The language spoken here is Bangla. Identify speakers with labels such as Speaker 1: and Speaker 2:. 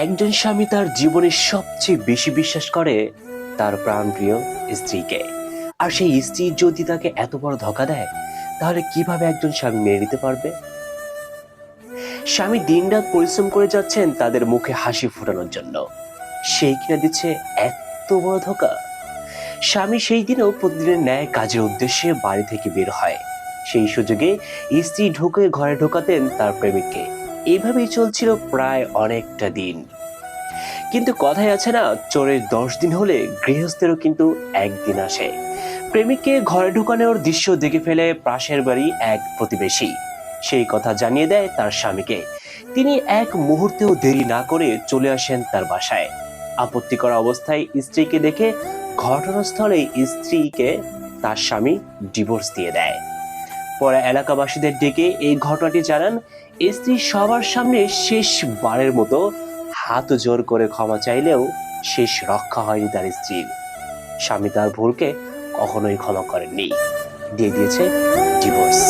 Speaker 1: একজন স্বামী তার জীবনের সবচেয়ে বেশি বিশ্বাস করে তার প্রাণপ্রিয় স্ত্রীকে। আর সেই স্ত্রী যদি তাকে এত বড় ধোঁকা দেয়, তাহলে কিভাবে একজন স্বামী মেনে নিতে পারবে? স্বামী দিনরাত পরিশ্রম করে যাচ্ছেন তাদের মুখে হাসি ফোটানোর জন্য, সেই কিনা দিচ্ছে এত বড় ধোঁকা। স্বামী সেই দিনও প্রতিদিনের ন্যায় কাজের উদ্দেশ্যে বাড়ি থেকে বের হয়, সেই সুযোগে স্ত্রী ঢুকে ঘরে ঢোকাতেন তার প্রেমিককে। এভাবেই চলছিল প্রায় অনেকটা দিন। কিন্তু কথাই আছে না, চোরের 10 দিন হলে গৃহস্থেরও কিন্তু একদিন আসে। প্রেমিককে ঘরে ঢুকানোর দৃশ্য দেখে ফেলে পাশের বাড়ি এক প্রতিবেশী। সেই কথা জানিয়ে দেয় তার স্বামীকে। তিনি এক মুহূর্তেও দেরি না করে চলে আসেন তার বাসায়। আপত্তি করা অবস্থায় স্ত্রীকে দেখে ঘটনাস্থলে স্ত্রীকে তার স্বামী ডিভোর্স দিয়ে দেয়। পরে এলাকাবাসীদের ডেকে এই ঘটনাটি জানান। স্ত্রী সবার সামনে শেষবারের মতো হাত জোর করে ক্ষমা চাইলেও শেষ রক্ষা হয়নি তার স্ত্রীর। স্বামী তার ভুলকে কখনোই ক্ষমা করেননি, দিয়ে দিয়েছে ডিভোর্স।